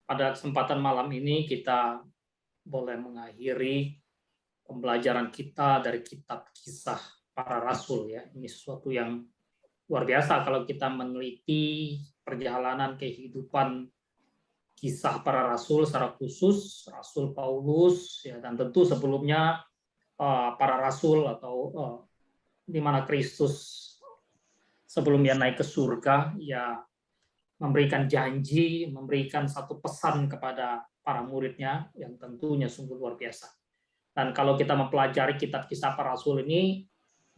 Pada kesempatan malam ini kita boleh mengakhiri pembelajaran kita dari kitab Kisah Para Rasul ya. Ini sesuatu yang luar biasa kalau kita meneliti perjalanan kehidupan kisah para rasul secara khusus, Rasul Paulus ya, dan tentu sebelumnya para rasul atau di mana Kristus sebelum dia naik ke surga ya memberikan janji, memberikan satu pesan kepada para muridnya yang tentunya sungguh luar biasa. Dan kalau kita mempelajari kitab Kisah Para Rasul ini,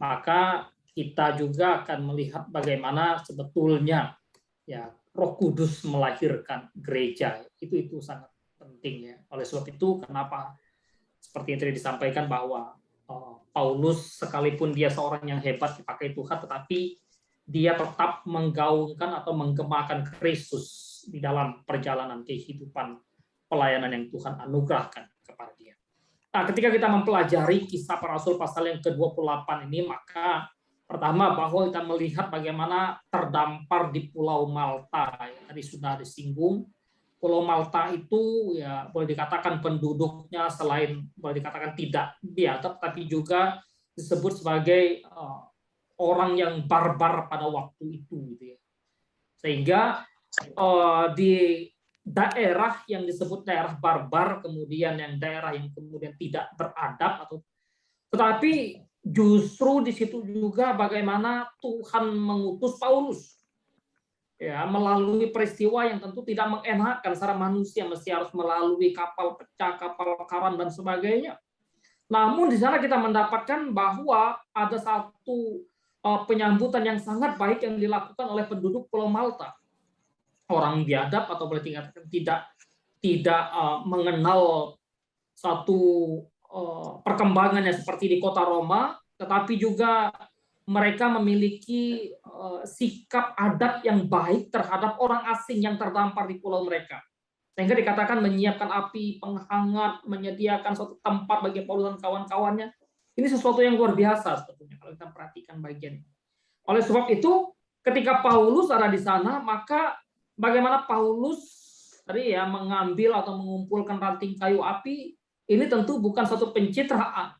maka kita juga akan melihat bagaimana sebetulnya ya Roh Kudus melahirkan gereja. Itu sangat penting ya. Oleh sebab itu kenapa seperti yang tadi disampaikan bahwa Paulus sekalipun dia seorang yang hebat dipakai Tuhan, tetapi dia tetap menggaungkan atau menggemakan Kristus di dalam perjalanan kehidupan pelayanan yang Tuhan anugerahkan kepada dia. Nah, ketika kita mempelajari Kisah Para Rasul pasal yang ke-28 ini, maka pertama bahwa kita melihat bagaimana terdampar di Pulau Malta. Tadi sudah disinggung, Pulau Malta itu ya boleh dikatakan penduduknya selain boleh dikatakan tidak biadab, tapi juga disebut sebagai orang yang barbar pada waktu itu, gitu ya. Sehingga di daerah yang disebut daerah barbar, kemudian yang daerah yang kemudian tidak beradab, tetapi justru di situ juga bagaimana Tuhan mengutus Paulus, ya melalui peristiwa yang tentu tidak mengenakan secara manusia, mesti harus melalui kapal pecah, kapal karam dan sebagainya. Namun di sana kita mendapatkan bahwa ada satu penyambutan yang sangat baik yang dilakukan oleh penduduk Pulau Malta. Orang biadab atau boleh dikatakan tidak mengenal satu perkembangan yang seperti di kota Roma, tetapi juga mereka memiliki sikap adat yang baik terhadap orang asing yang terdampar di pulau mereka. Sehingga dikatakan menyiapkan api penghangat, menyediakan suatu tempat bagi Paulus dan kawan-kawannya. Ini sesuatu yang luar biasa sebetulnya kalau kita perhatikan bagian ini. Oleh sebab itu, ketika Paulus ada di sana, maka bagaimana Paulus tadi ya mengambil atau mengumpulkan ranting kayu api, ini tentu bukan satu pencitraan.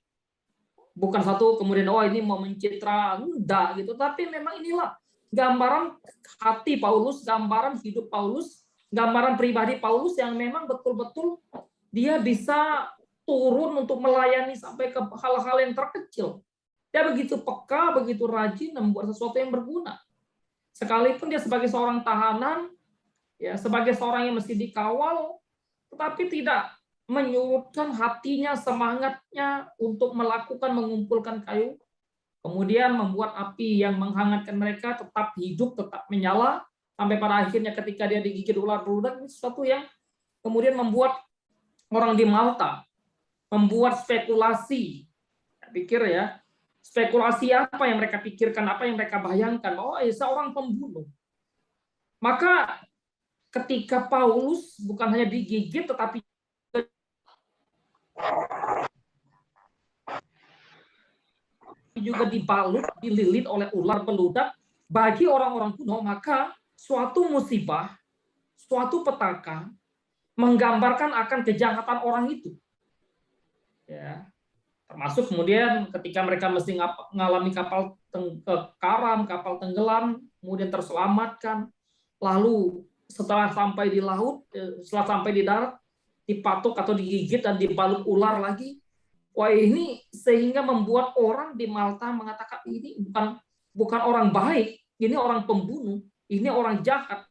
Bukan satu kemudian ini mau mencitra, enggak gitu, tapi memang inilah gambaran hati Paulus, gambaran hidup Paulus, gambaran pribadi Paulus yang memang betul-betul dia bisa turun untuk melayani sampai ke hal-hal yang terkecil. Dia begitu peka, begitu rajin membuat sesuatu yang berguna. Sekalipun dia sebagai seorang tahanan, ya sebagai seorang yang mesti dikawal, tetapi tidak menyurutkan hatinya, semangatnya untuk melakukan mengumpulkan kayu, kemudian membuat api yang menghangatkan mereka tetap hidup, tetap menyala, sampai pada akhirnya ketika dia digigit ular beludak, ini sesuatu yang kemudian membuat orang di Malta membuat spekulasi. Saya pikir ya, spekulasi apa yang mereka pikirkan, apa yang mereka bayangkan, bahwa seorang pembunuh. Maka ketika Paulus bukan hanya digigit, tetapi juga dibalut, dililit oleh ular beludak, bagi orang-orang kuno, maka suatu musibah, suatu petaka, menggambarkan akan kejahatan orang itu. Ya, termasuk kemudian ketika mereka mesti mengalami kapal karam, kapal tenggelam, kemudian terselamatkan, lalu setelah sampai di laut, setelah sampai di darat, dipatuk atau digigit dan dibalut ular lagi. Wah, ini sehingga membuat orang di Malta mengatakan ini bukan orang baik, ini orang pembunuh, ini orang jahat.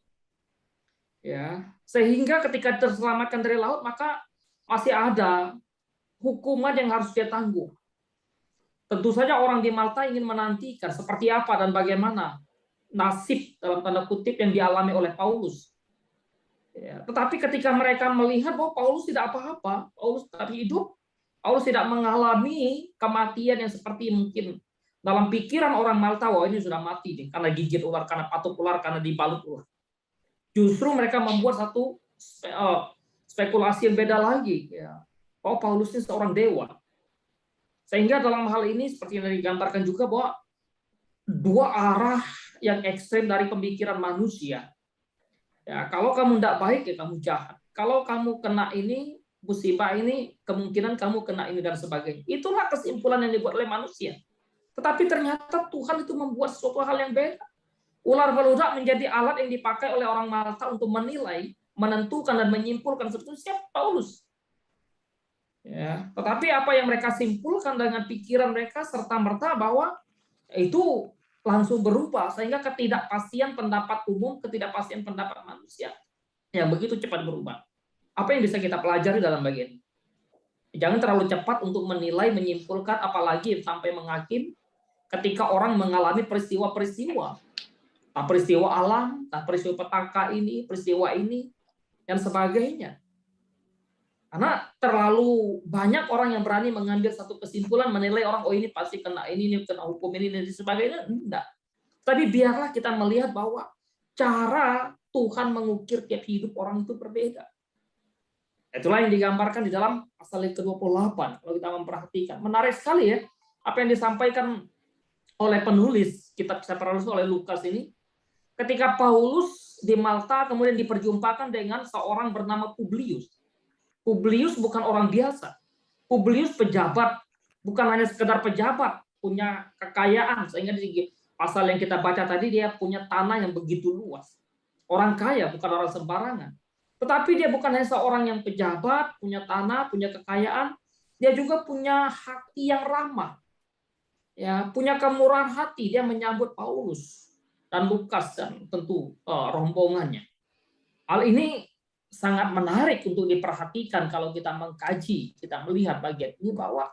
Ya, sehingga ketika terselamatkan dari laut, maka masih ada hukuman yang harus dia tanggung. Tentu saja orang di Malta ingin menantikan seperti apa dan bagaimana nasib dalam tanda kutip yang dialami oleh Paulus. Ya, tetapi ketika mereka melihat bahwa Paulus tidak apa-apa, Paulus tetap hidup, Paulus tidak mengalami kematian yang seperti mungkin dalam pikiran orang Malta, wah ini sudah mati nih, karena gigit ular, karena patuk ular, karena dibalut ular. Justru mereka membuat satu spekulasi yang beda lagi. Ya. Oh, Paulus ini seorang dewa. Sehingga dalam hal ini seperti yang digambarkan juga bahwa dua arah yang ekstrem dari pemikiran manusia. Ya, kalau kamu tidak baik, ya kamu jahat. kalau kamu kena ini, musibah ini, kemungkinan kamu kena ini dan sebagainya. Itulah kesimpulan yang dibuat oleh manusia. Tetapi ternyata Tuhan itu membuat suatu hal yang beda. Ular beludak menjadi alat yang dipakai oleh orang Malta untuk menilai, menentukan dan menyimpulkan sebetulnya siapa Paulus. Ya, tetapi apa yang mereka simpulkan dengan pikiran mereka serta-merta bahwa itu langsung berubah sehingga ketidakpastian pendapat umum, ketidakpastian pendapat manusia yang begitu cepat berubah. Apa yang bisa kita pelajari dalam bagian ini? Jangan terlalu cepat untuk menilai, menyimpulkan, apalagi sampai menghakim ketika orang mengalami peristiwa-peristiwa. Peristiwa alam, peristiwa petaka ini, peristiwa ini, dan sebagainya. Karena terlalu banyak orang yang berani mengambil satu kesimpulan, menilai orang, oh ini pasti kena ini kena hukum ini, dan sebagainya. Enggak. Tapi biarlah kita melihat bahwa cara Tuhan mengukir tiap hidup orang itu berbeda. Itulah yang digambarkan di dalam pasal ke-28. Kalau kita memperhatikan. Menarik sekali ya, apa yang disampaikan oleh penulis kitab Rasul oleh Lukas ini. Ketika Paulus di Malta kemudian diperjumpakan dengan seorang bernama Publius. Publius bukan orang biasa. Publius pejabat, bukan hanya sekedar pejabat, punya kekayaan, sehingga di pasal yang kita baca tadi dia punya tanah yang begitu luas. Orang kaya, bukan orang sembarangan. Tetapi dia bukan hanya seorang yang pejabat, punya tanah, punya kekayaan, dia juga punya hati yang ramah. Ya, punya kemurahan hati, dia menyambut Paulus dan Lukas dan tentu rombongannya. Hal ini sangat menarik untuk diperhatikan kalau kita mengkaji, kita melihat bagian ini bahwa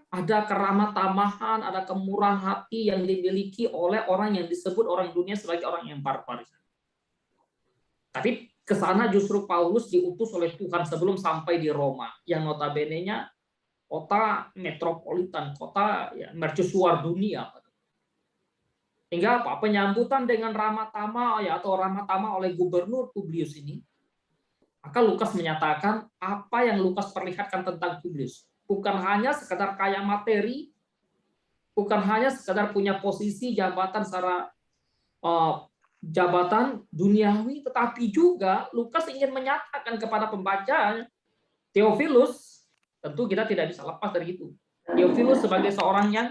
ada keramah tamahan, ada kemurahan hati yang dimiliki oleh orang yang disebut orang dunia sebagai orang yang barbar. Tapi ke sana justru Paulus diutus oleh Tuhan sebelum sampai di Roma, yang notabene-nya kota metropolitan, kota ya, mercusuar dunia. Hingga apa? Penyambutan dengan ramah tamah ya, atau ramah tamah oleh gubernur Publius ini. Maka Lukas menyatakan apa yang Lukas perlihatkan tentang Publius. Bukan hanya sekedar kaya materi, bukan hanya sekedar punya posisi jabatan secara jabatan duniawi, tetapi juga Lukas ingin menyatakan kepada pembacanya, Theophilus, tentu kita tidak bisa lepas dari itu. Theophilus sebagai seorang yang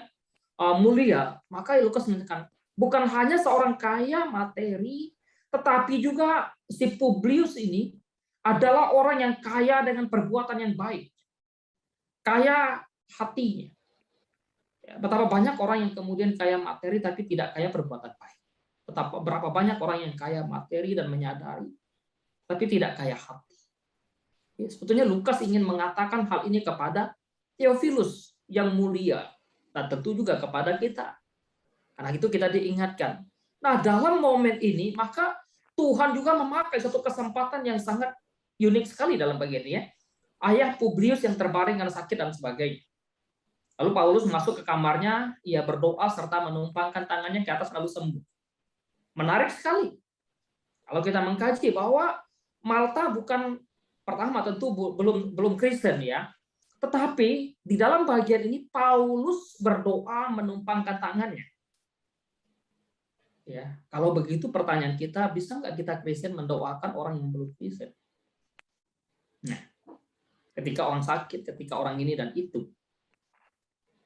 mulia, maka Lukas menyatakan bukan hanya seorang kaya materi, tetapi juga si Publius ini adalah orang yang kaya dengan perbuatan yang baik. Kaya hatinya. Betapa banyak orang yang kemudian kaya materi tapi tidak kaya perbuatan baik. Berapa banyak orang yang kaya materi dan menyadari tapi tidak kaya hati. Sebetulnya Lukas ingin mengatakan hal ini kepada Theophilus yang mulia dan tentu juga kepada kita. Karena itu kita diingatkan. Nah, dalam momen ini maka Tuhan juga memakai satu kesempatan yang sangat unik sekali dalam bagian ini ya. Ayah Publius yang terbaring karena sakit dan sebagainya. Lalu Paulus masuk ke kamarnya, ia berdoa serta menumpangkan tangannya ke atas lalu sembuh. Menarik sekali. Kalau kita mengkaji bahwa Malta bukan, pertama tentu belum Kristen ya. Tetapi di dalam bagian ini Paulus berdoa menumpangkan tangannya. Ya, kalau begitu pertanyaan kita, bisa nggak kita Kristen mendoakan orang yang belum Kristen? Nah, ketika orang sakit, ketika orang ini dan itu.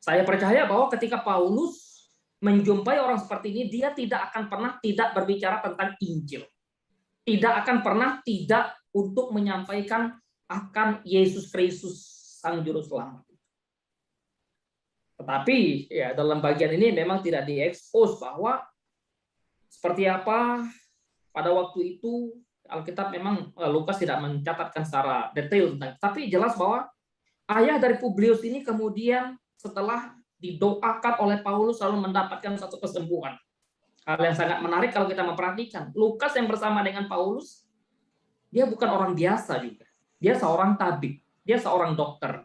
Saya percaya bahwa ketika Paulus menjumpai orang seperti ini, dia tidak akan pernah tidak berbicara tentang Injil. Tidak akan pernah tidak untuk menyampaikan akan Yesus Kristus, Sang Juru Selamat. Tetapi ya dalam bagian ini memang tidak diekspos bahwa seperti apa pada waktu itu. Alkitab memang Lukas tidak mencatatkan secara detail tentang, tapi jelas bahwa ayah dari Publius ini kemudian setelah didoakan oleh Paulus lalu mendapatkan satu kesembuhan. Hal yang sangat menarik kalau kita memperhatikan, Lukas yang bersama dengan Paulus, dia bukan orang biasa juga. Dia seorang tabib, dia seorang dokter.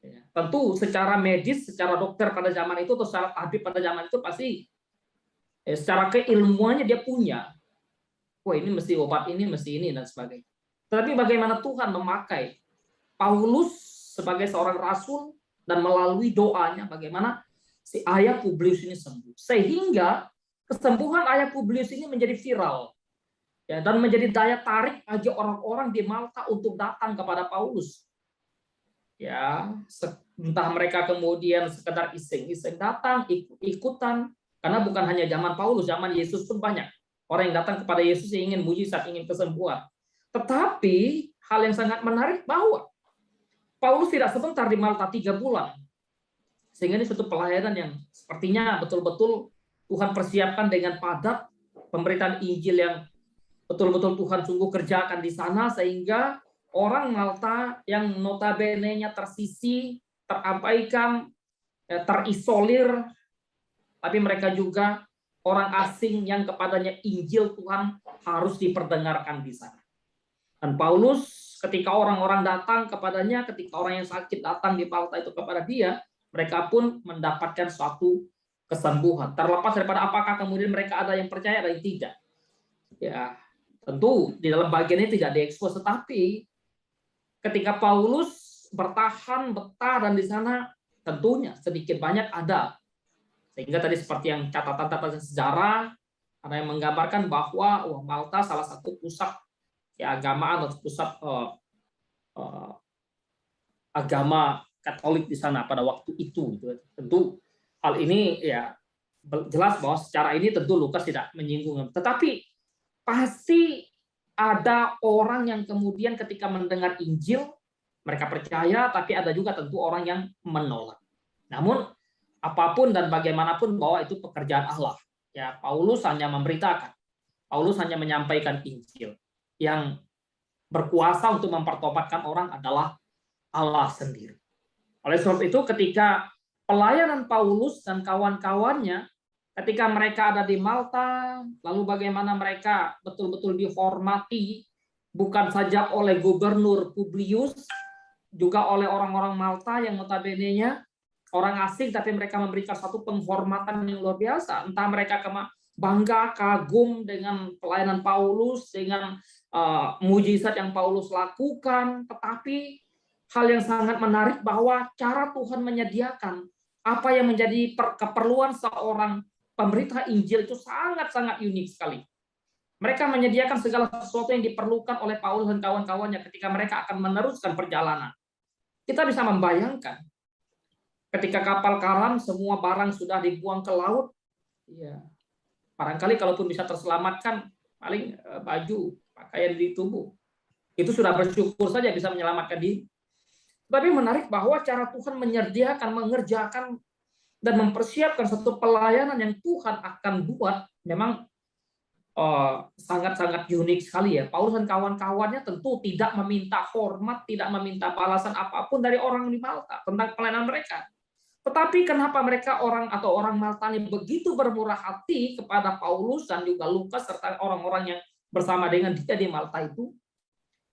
Ya, tentu secara medis, secara dokter pada zaman itu, atau secara tabib pada zaman itu pasti secara keilmuannya dia punya. Wah, ini mesti obat ini, mesti ini, dan sebagainya. Tetapi bagaimana Tuhan memakai Paulus sebagai seorang rasul dan melalui doanya bagaimana si ayah Publius ini sembuh. Sehingga kesembuhan ayah Publius ini menjadi viral. ya, dan menjadi daya tarik bagi orang-orang di Malta untuk datang kepada Paulus. Ya, entah mereka kemudian sekedar iseng-iseng datang, ikut-ikutan, karena bukan hanya zaman Paulus, zaman Yesus pun banyak orang yang datang kepada Yesus yang ingin mujizat, ingin kesembuhan. Tetapi hal yang sangat menarik bahwa Paulus tidak sebentar di Malta 3 bulan. Sehingga ini suatu pelayanan yang sepertinya betul-betul Tuhan persiapkan dengan padat, pemberitaan Injil yang betul-betul Tuhan sungguh kerjakan di sana, sehingga orang Malta yang notabene-nya tersisih, terabaikan, terisolir, tapi mereka juga orang asing yang kepadanya Injil Tuhan harus diperdengarkan di sana. Dan Paulus ketika orang-orang datang kepadanya, ketika orang yang sakit datang di Malta itu kepada dia, mereka pun mendapatkan suatu kesembuhan. Terlepas daripada apakah kemudian mereka ada yang percaya ada yang tidak. Ya, tentu di dalam bagian ini tidak diekspos, tetapi ketika Paulus bertahan, betah, dan di sana tentunya sedikit banyak ada. Sehingga tadi seperti yang catatan-catatan sejarah, ada yang menggambarkan bahwa Malta salah satu pusat keagamaan atau pusat agama Katolik di sana pada waktu itu. Tentu hal ini ya jelas bahwa secara ini tentu Lukas tidak menyinggung. Tetapi pasti ada orang yang kemudian ketika mendengar Injil, mereka percaya, tapi ada juga tentu orang yang menolak. Namun apapun dan bagaimanapun bahwa itu pekerjaan Allah. Ya, Paulus hanya memberitakan. Paulus hanya menyampaikan Injil. Yang berkuasa untuk mempertobatkan orang adalah Allah sendiri. Oleh sebab itu ketika pelayanan Paulus dan kawan-kawannya, ketika mereka ada di Malta, lalu bagaimana mereka betul-betul dihormati, bukan saja oleh Gubernur Publius, juga oleh orang-orang Malta yang notabene-nya orang asing, tapi mereka memberikan satu penghormatan yang luar biasa. Entah mereka bangga, kagum dengan pelayanan Paulus, dengan mujizat yang Paulus lakukan, tetapi hal yang sangat menarik bahwa cara Tuhan menyediakan apa yang menjadi keperluan seorang pemberita Injil itu sangat-sangat unik sekali. Mereka menyediakan segala sesuatu yang diperlukan oleh Paulus dan kawan-kawannya ketika mereka akan meneruskan perjalanan. Kita bisa membayangkan ketika kapal karam semua barang sudah dibuang ke laut, ya barangkali kalaupun bisa terselamatkan paling baju, pakaian di tubuh, itu sudah bersyukur saja bisa menyelamatkan diri. Tapi menarik bahwa cara Tuhan menyediakan, mengerjakan, dan mempersiapkan satu pelayanan yang Tuhan akan buat memang sangat-sangat unik sekali ya. Paulus dan kawan-kawannya tentu tidak meminta hormat, tidak meminta balasan apapun dari orang di Malta tentang pelayanan mereka. Tetapi kenapa mereka orang Malta ini begitu bermurah hati kepada Paulus dan juga Lukas serta orang-orang yang bersama dengan dia di Malta itu?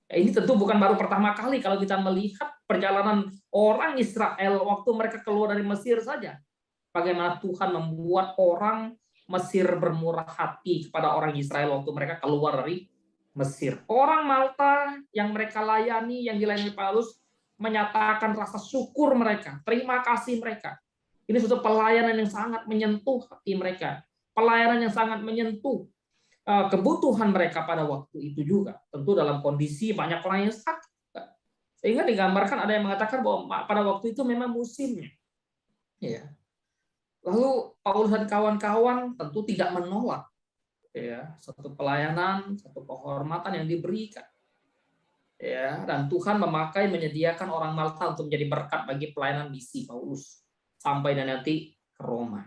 Ini tentu bukan baru pertama kali kalau kita melihat perjalanan orang Israel waktu mereka keluar dari Mesir saja. Bagaimana Tuhan membuat orang Mesir bermurah hati kepada orang Israel waktu mereka keluar dari Mesir. Orang Malta yang mereka layani, yang dilayani Paulus, menyatakan rasa syukur mereka, terima kasih mereka. Ini suatu pelayanan yang sangat menyentuh hati mereka. Pelayanan yang sangat menyentuh kebutuhan mereka pada waktu itu juga. Tentu dalam kondisi banyak orang yang sakit. Sehingga digambarkan ada yang mengatakan bahwa pada waktu itu memang musimnya. Ya. Lalu Paulus dan kawan-kawan tentu tidak menolak ya satu pelayanan, satu kehormatan yang diberikan. Ya, dan Tuhan menyediakan orang Malta untuk menjadi berkat bagi pelayanan misi Paulus sampai dan nanti ke Roma.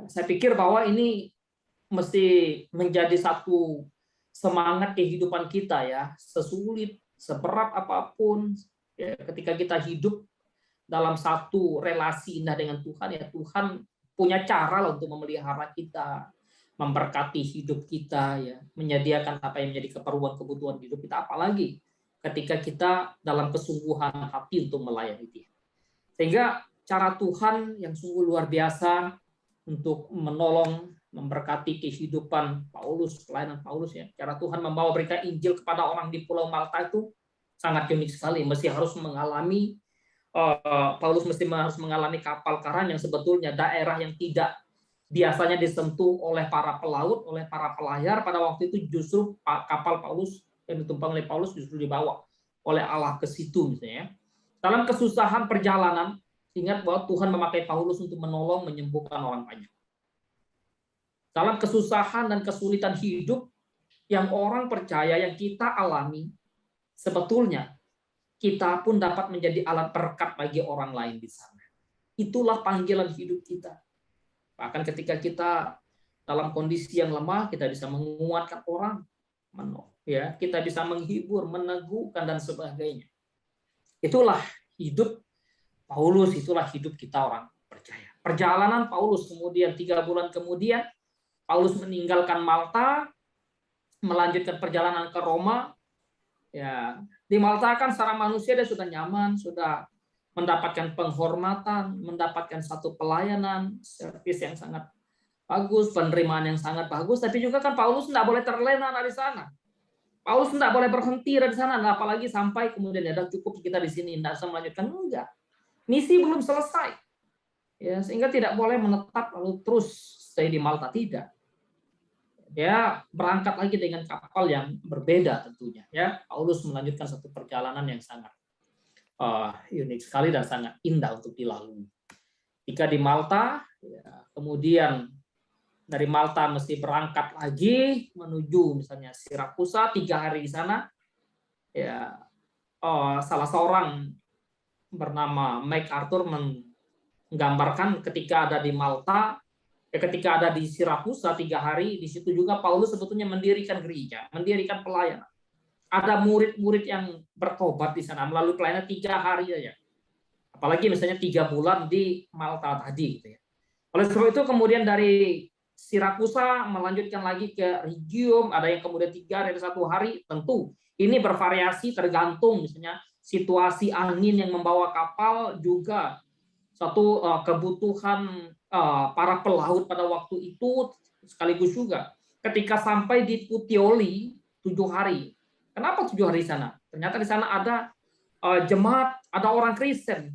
Saya pikir bahwa ini mesti menjadi satu semangat kehidupan kita ya, sesulit, seberat apapun ya, ketika kita hidup dalam satu relasi indah dengan Tuhan ya, Tuhan punya cara lah untuk memelihara kita, memberkati hidup kita ya, menyediakan apa yang menjadi kebutuhan hidup kita, apalagi ketika kita dalam kesungguhan hati untuk melayani Dia. Sehingga cara Tuhan yang sungguh luar biasa untuk menolong, memberkati kehidupan Paulus, pelayanan Paulus ya. Cara Tuhan membawa berita Injil kepada orang di Pulau Malta itu sangat unik sekali. Paulus mesti harus mengalami kapal karam yang sebetulnya daerah yang tidak biasanya disentuh oleh para pelaut, oleh para pelayar. Pada waktu itu justru kapal Paulus yang ditumpangi oleh Paulus justru dibawa oleh Allah ke situ misalnya. Dalam kesusahan perjalanan, ingat bahwa Tuhan memakai Paulus untuk menolong menyembuhkan orang banyak. Dalam kesusahan dan kesulitan hidup yang orang percaya, yang kita alami, sebetulnya kita pun dapat menjadi alat berkat bagi orang lain di sana. Itulah panggilan hidup kita. Bahkan ketika kita dalam kondisi yang lemah, kita bisa menguatkan orang, ya, kita bisa menghibur, meneguhkan dan sebagainya. Itulah hidup Paulus, itulah hidup kita orang percaya. Perjalanan Paulus kemudian 3 bulan kemudian Paulus meninggalkan Malta, melanjutkan perjalanan ke Roma. Ya, di Malta kan secara manusia dia sudah nyaman, sudah mendapatkan penghormatan, mendapatkan satu pelayanan, servis yang sangat bagus, penerimaan yang sangat bagus. Tapi juga kan Paulus tidak boleh terlena dari sana. Paulus tidak boleh berhenti dari sana, apalagi sampai kemudian ada cukup kita di sini, tidak bisa melanjutkan, enggak. Misi belum selesai, ya, sehingga tidak boleh menetap lalu terus stay di Malta, tidak. Dia berangkat lagi dengan kapal yang berbeda tentunya. Ya, Paulus melanjutkan satu perjalanan yang sangat unik sekali dan sangat indah untuk dilalui. Jika di Malta, ya, kemudian dari Malta mesti berangkat lagi menuju misalnya Sirakusa, 3 hari di sana. Ya, salah seorang bernama MacArthur menggambarkan ketika ada di Malta, ketika ada di Sirakusa 3 hari, di situ juga Paulus sebetulnya mendirikan gereja, mendirikan pelayanan. Ada murid-murid yang bertobat di sana melalui pelayanan 3 hari saja. Apalagi misalnya 3 bulan di Malta tadi. Gitu ya. Oleh sebab itu kemudian dari Sirakusa melanjutkan lagi ke Rhegium, ada yang kemudian 3 hari, 1 hari. Tentu ini bervariasi tergantung misalnya situasi angin yang membawa kapal, juga satu kebutuhan para pelaut pada waktu itu, sekaligus juga ketika sampai di Puteoli 7 hari. Kenapa 7 hari di sana? Ternyata di sana ada jemaat, ada orang Kristen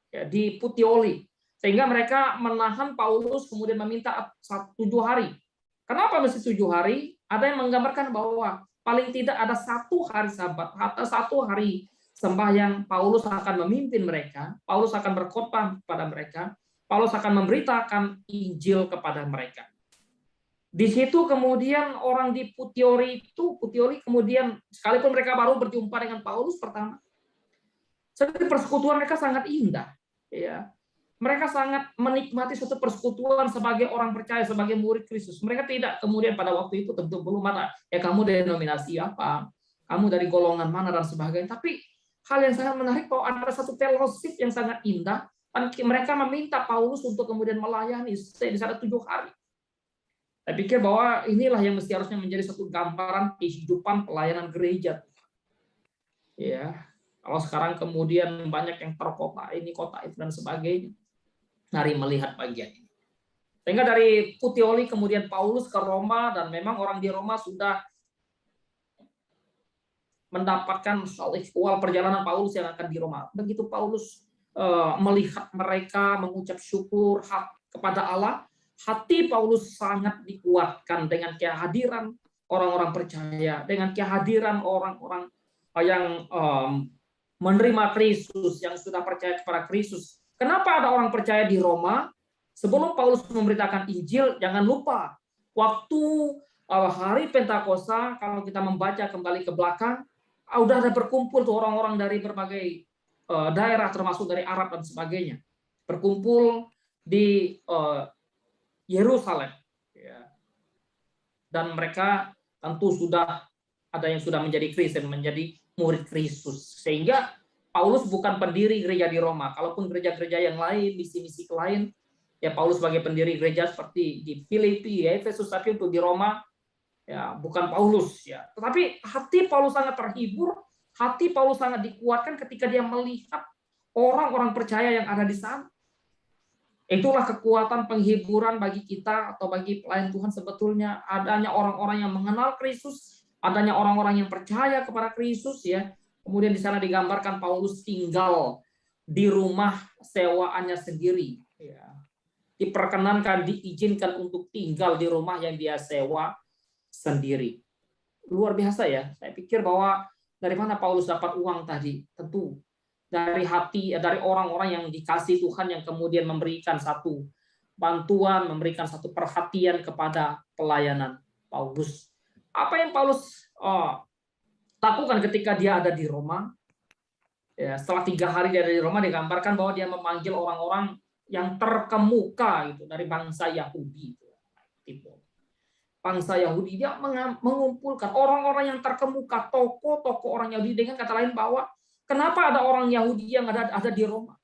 ya, di Puteoli, sehingga mereka menahan Paulus kemudian meminta 7 hari. Kenapa mesti 7 hari? Ada yang menggambarkan bahwa paling tidak ada 1 hari Sabat atau 1 hari sembahyang, Paulus akan memimpin mereka, Paulus akan berkhotbah kepada mereka, Paulus akan memberitakan Injil kepada mereka. Di situ kemudian orang di Puteoli kemudian sekalipun mereka baru berjumpa dengan Paulus pertama, jadi persekutuan mereka sangat indah, ya. Mereka sangat menikmati suatu persekutuan sebagai orang percaya, sebagai murid Kristus. Mereka tidak kemudian pada waktu itu tentu belum ada, ya kamu denominasi apa, kamu dari golongan mana dan sebagainya. Tapi hal yang sangat menarik bahwa ada satu fellowship yang sangat indah, dan mereka meminta Paulus untuk kemudian melayani di sana 7 hari. Saya pikir bahwa inilah yang mesti harusnya menjadi satu gambaran kehidupan pelayanan gereja. Ya, kalau sekarang kemudian banyak yang terkota ini, kota itu dan sebagainya, mari melihat bagian ini. Sehingga dari Puteoli kemudian Paulus ke Roma, dan memang orang di Roma sudah mendapatkan hal ihwal perjalanan Paulus yang akan di Roma. Begitu Paulus melihat mereka mengucap syukur kepada Allah, hati Paulus sangat dikuatkan dengan kehadiran orang-orang percaya, dengan kehadiran orang-orang yang menerima Kristus, yang sudah percaya kepada Kristus. Kenapa ada orang percaya di Roma? Sebelum Paulus memberitakan Injil, jangan lupa waktu hari Pentakosta, kalau kita membaca kembali ke belakang, udah ada berkumpul tuh orang-orang dari berbagai daerah, termasuk dari Arab dan sebagainya, berkumpul di Yerusalem, ya. Dan mereka tentu sudah ada yang sudah menjadi Kristen, menjadi murid Kristus, sehingga Paulus bukan pendiri gereja di Roma. Kalaupun gereja-gereja yang lain, misi-misi lain, ya Paulus sebagai pendiri gereja seperti di Filipi, Efesus, tapi untuk di Roma ya bukan Paulus, ya. Tetapi hati Paulus sangat terhibur, hati Paulus sangat dikuatkan ketika dia melihat orang-orang percaya yang ada di sana. Itulah kekuatan penghiburan bagi kita atau bagi pelayan Tuhan, sebetulnya adanya orang-orang yang mengenal Kristus, adanya orang-orang yang percaya kepada Kristus, ya. Kemudian di sana digambarkan Paulus tinggal di rumah sewaannya sendiri, ya. diperkenankan, diizinkan untuk tinggal di rumah yang dia sewa sendiri. Luar biasa ya. Saya pikir bahwa dari mana Paulus dapat uang tadi? Tentu dari hati, dari orang-orang yang dikasih Tuhan, yang kemudian memberikan satu bantuan, memberikan satu perhatian kepada pelayanan Paulus. Apa yang Paulus lakukan ketika dia ada di Roma? Ya, setelah 3 hari dia ada di Roma, digambarkan bahwa dia memanggil orang-orang yang terkemuka gitu dari bangsa Yahudi. Bangsa Yahudi, dia mengumpulkan orang-orang yang terkemuka, tokoh-tokoh orang Yahudi. Dengan kata lain bahwa kenapa ada orang Yahudi yang ada di Roma?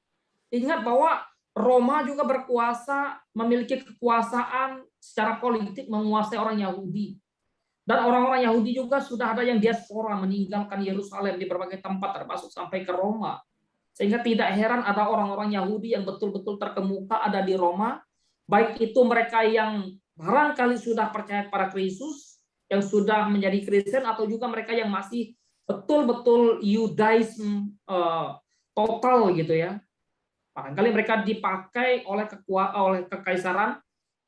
Ingat bahwa Roma juga berkuasa, memiliki kekuasaan secara politik, menguasai orang Yahudi. Dan orang-orang Yahudi juga sudah ada yang diaspora, meninggalkan Yerusalem di berbagai tempat, termasuk sampai ke Roma. Sehingga tidak heran ada orang-orang Yahudi yang betul-betul terkemuka ada di Roma, baik itu mereka yang barangkali sudah percaya kepada Kristus, yang sudah menjadi Kristen, atau juga mereka yang masih betul-betul Yudaisme total gitu ya. Barangkali mereka dipakai oleh kekaisaran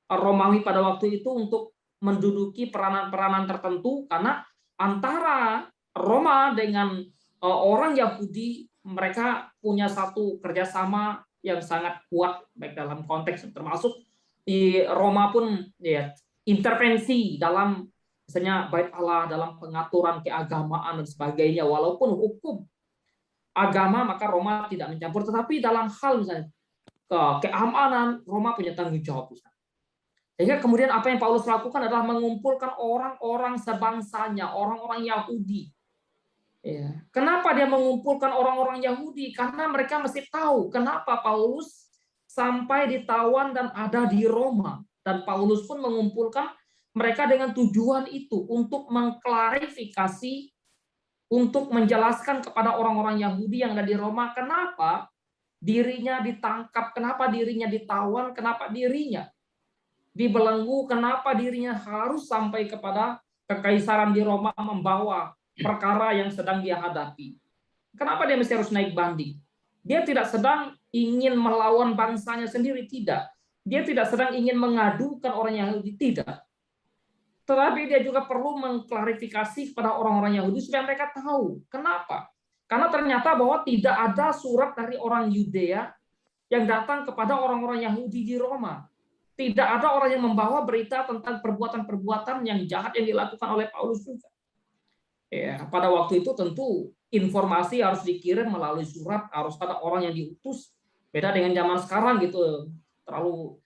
Romawi pada waktu itu untuk menduduki peranan-peranan tertentu, karena antara Roma dengan orang Yahudi, mereka punya satu kerjasama yang sangat kuat, baik dalam konteks termasuk di Roma pun ya intervensi dalam misalnya bait Allah, dalam pengaturan keagamaan dan sebagainya. Walaupun hukum agama maka Roma tidak mencampur, tetapi dalam hal misalnya keamanan Roma punya tanggung jawab. Sehingga kemudian apa yang Paulus lakukan adalah mengumpulkan orang-orang sebangsanya, orang-orang Yahudi. Ya. Kenapa dia mengumpulkan orang-orang Yahudi? Karena mereka mesti tahu kenapa Paulus sampai ditawan dan ada di Roma. Dan Paulus pun mengumpulkan mereka dengan tujuan itu, untuk mengklarifikasi, untuk menjelaskan kepada orang-orang Yahudi yang ada di Roma, kenapa dirinya ditangkap, kenapa dirinya ditawan, kenapa dirinya dibelenggu, kenapa dirinya harus sampai kepada kekaisaran di Roma membawa perkara yang sedang dia hadapi. Kenapa dia mesti harus naik banding? Dia tidak sedang ingin melawan bangsanya sendiri, tidak. Dia tidak sedang ingin mengadukan orang Yahudi, tidak. Tetapi dia juga perlu mengklarifikasi kepada orang-orang Yahudi supaya mereka tahu. Kenapa? Karena ternyata bahwa tidak ada surat dari orang Yudea yang datang kepada orang-orang Yahudi di Roma. Tidak ada orang yang membawa berita tentang perbuatan-perbuatan yang jahat yang dilakukan oleh Paulus juga. Ya, pada waktu itu tentu informasi harus dikirim melalui surat, harus ada orang yang diutus. Beda dengan zaman sekarang gitu, terlalu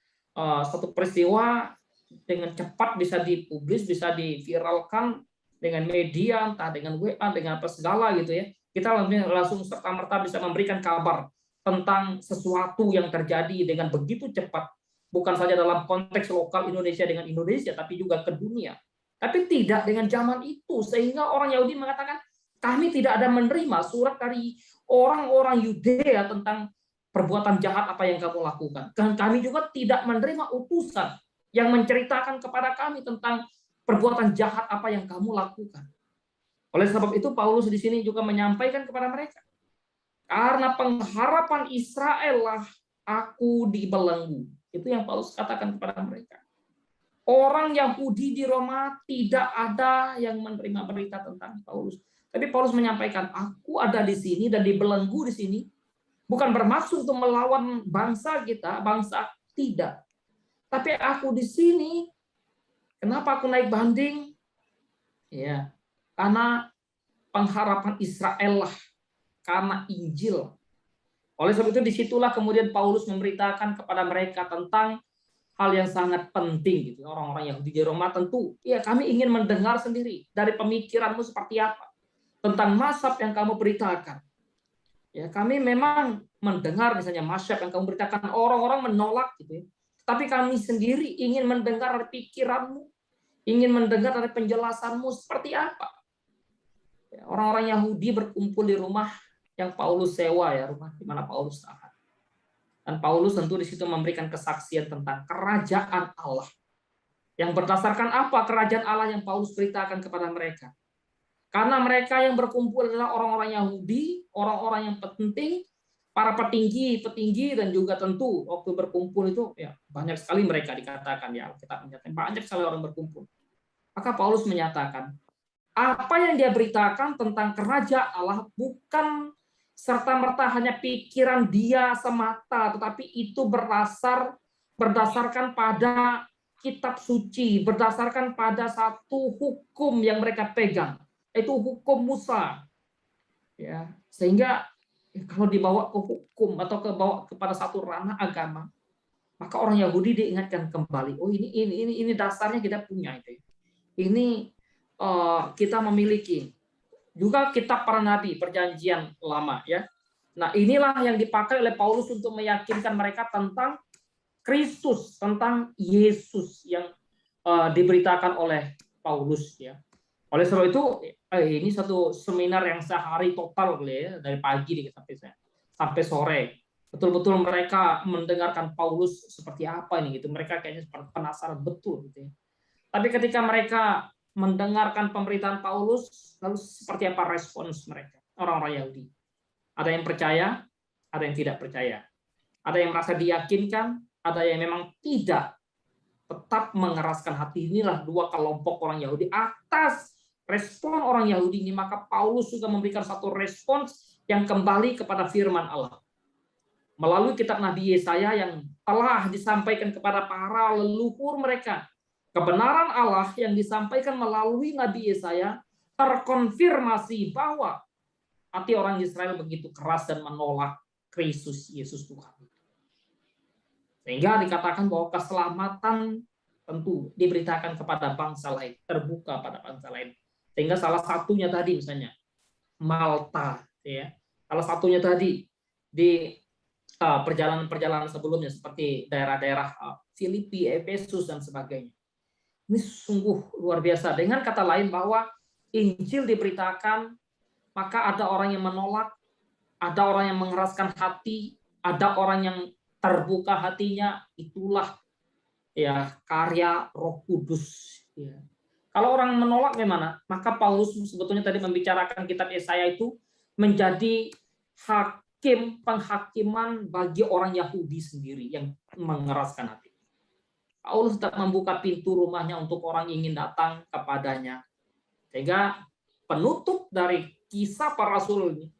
satu peristiwa dengan cepat bisa dipublis, bisa diviralkan dengan media, entah dengan WA, dengan apa segala gitu ya. Kita langsung serta-merta bisa memberikan kabar tentang sesuatu yang terjadi dengan begitu cepat. Bukan saja dalam konteks lokal Indonesia dengan Indonesia, tapi juga ke dunia. Tapi tidak dengan zaman itu, sehingga orang Yahudi mengatakan, kami tidak ada menerima surat dari orang-orang Yudea tentang perbuatan jahat apa yang kamu lakukan. Dan kami juga tidak menerima utusan yang menceritakan kepada kami tentang perbuatan jahat apa yang kamu lakukan. Oleh sebab itu, Paulus di sini juga menyampaikan kepada mereka, karena pengharapan Israel lah aku dibelenggu. Itu yang Paulus katakan kepada mereka. Orang Yahudi di Roma tidak ada yang menerima berita tentang Paulus. Tapi Paulus menyampaikan, aku ada di sini dan dibelenggu di sini, bukan bermaksud untuk melawan bangsa kita, bangsa tidak. Tapi aku di sini, kenapa aku naik banding? Ya, karena pengharapan Israel lah, karena Injil. Oleh sebab itu disitulah kemudian Paulus memberitakan kepada mereka tentang hal yang sangat penting gitu. Orang-orang Yahudi di Roma tentu, ya kami ingin mendengar sendiri dari pemikiranmu seperti apa tentang mazhab yang kamu beritakan. Ya, kami memang mendengar misalnya mazhab yang kamu beritakan, orang-orang menolak gitu ya. Tapi kami sendiri ingin mendengar dari pikiranmu, ingin mendengar dari penjelasanmu seperti apa. Ya, orang-orang Yahudi berkumpul di rumah yang Paulus sewa, ya, rumah di mana Paulus tahan. Dan Paulus tentu di situ memberikan kesaksian tentang kerajaan Allah. Yang berdasarkan apa kerajaan Allah yang Paulus beritakan kepada mereka? Karena mereka yang berkumpul adalah orang-orang Yahudi, orang-orang yang penting, para petinggi dan juga tentu waktu berkumpul itu ya banyak sekali mereka dikatakan ya kita menyatakan banyak sekali orang berkumpul. Maka Paulus menyatakan apa yang dia beritakan tentang kerajaan Allah bukan serta-merta hanya pikiran dia semata, tetapi itu berdasarkan pada kitab suci, berdasarkan pada satu hukum yang mereka pegang, yaitu hukum Musa. Ya, sehingga kalau dibawa ke hukum atau kepada satu ranah agama, maka orang Yahudi diingatkan kembali, oh ini dasarnya kita punya itu. Ini kita memiliki juga kitab para nabi perjanjian lama ya. Nah, inilah yang dipakai oleh Paulus untuk meyakinkan mereka tentang Kristus, tentang Yesus yang diberitakan oleh Paulus ya. Oleh sebab itu ini satu seminar yang sehari total ya, dari pagi sampai sore. Betul-betul mereka mendengarkan Paulus seperti apa ini gitu. Mereka kayaknya penasaran betul gitu ya. Tapi ketika mereka mendengarkan pemberitaan Paulus, lalu seperti apa respons mereka, orang-orang Yahudi? Ada yang percaya, ada yang tidak percaya. Ada yang merasa diyakinkan, ada yang memang tidak. Tetap mengeraskan hati. Inilah dua kelompok orang Yahudi. Atas respon orang Yahudi ini, maka Paulus juga memberikan satu respons yang kembali kepada firman Allah. Melalui kitab Nabi Yesaya yang telah disampaikan kepada para leluhur mereka. Kebenaran Allah yang disampaikan melalui Nabi Yesaya terkonfirmasi bahwa hati orang Israel begitu keras dan menolak Kristus Yesus Tuhan. Sehingga dikatakan bahwa keselamatan tentu diberitakan kepada bangsa lain, terbuka pada bangsa lain. Sehingga salah satunya tadi misalnya Malta, ya. Salah satunya tadi di perjalanan-perjalanan sebelumnya seperti daerah-daerah Filipi, Efesus dan sebagainya. Ini sungguh luar biasa. Dengan kata lain bahwa Injil diberitakan, maka ada orang yang menolak, ada orang yang mengeraskan hati, ada orang yang terbuka hatinya. Itulah ya karya Roh Kudus. Ya. Kalau orang menolak gimana? Maka Paulus sebetulnya tadi membicarakan kitab Yesaya itu menjadi penghakiman bagi orang Yahudi sendiri yang mengeraskan hati. Paulus tetap membuka pintu rumahnya untuk orang yang ingin datang kepadanya. Sehingga penutup dari kisah para rasul ini,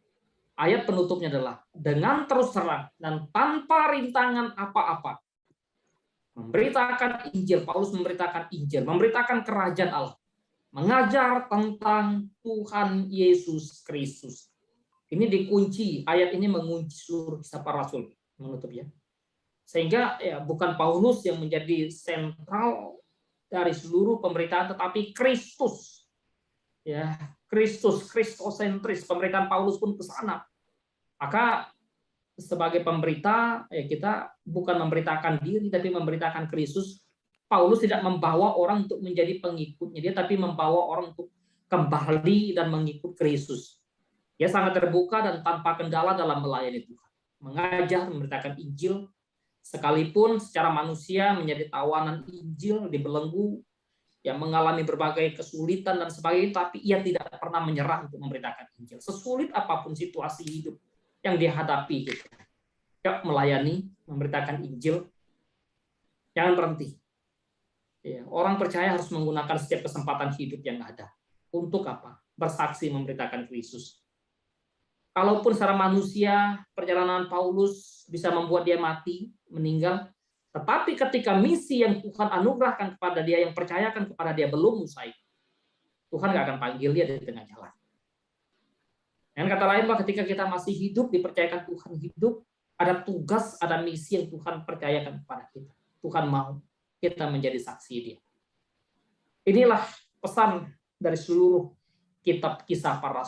ayat penutupnya adalah dengan terus terang dan tanpa rintangan apa-apa. Memberitakan Injil, Paulus memberitakan Injil, memberitakan kerajaan Allah. Mengajar tentang Tuhan Yesus Kristus. Ini dikunci, ayat ini mengunci seluruh kisah para rasul. Menutupnya. Sehingga ya bukan Paulus yang menjadi sentral dari seluruh pemberitaan, tetapi Kristus. Ya, Kristosentris. Pemberitaan Paulus pun ke sana. Maka sebagai pemberita ya kita bukan memberitakan diri tapi memberitakan Kristus. Paulus tidak membawa orang untuk menjadi pengikutnya dia, tapi membawa orang untuk kembali dan mengikut Kristus. Dia sangat terbuka dan tanpa kendala dalam melayani Tuhan. Mengajar, memberitakan Injil, sekalipun secara manusia menjadi tawanan Injil, dibelenggu, yang mengalami berbagai kesulitan dan sebagainya, tapi ia tidak pernah menyerah untuk memberitakan Injil. Sesulit apapun situasi hidup yang dihadapi, gitu. Ya, melayani, memberitakan Injil, jangan berhenti. Ya, orang percaya harus menggunakan setiap kesempatan hidup yang ada. Untuk apa? Bersaksi memberitakan Kristus. Kalaupun secara manusia perjalanan Paulus bisa membuat dia mati, meninggal, tetapi ketika misi yang Tuhan anugerahkan kepada dia, yang percayakan kepada dia belum usai, Tuhan nggak akan panggil dia di tengah jalan. Dengan kata lain, bahwa ketika kita masih hidup, dipercayakan Tuhan hidup, ada tugas, ada misi yang Tuhan percayakan kepada kita. Tuhan mau kita menjadi saksi dia. Inilah pesan dari seluruh kitab kisah para rasul.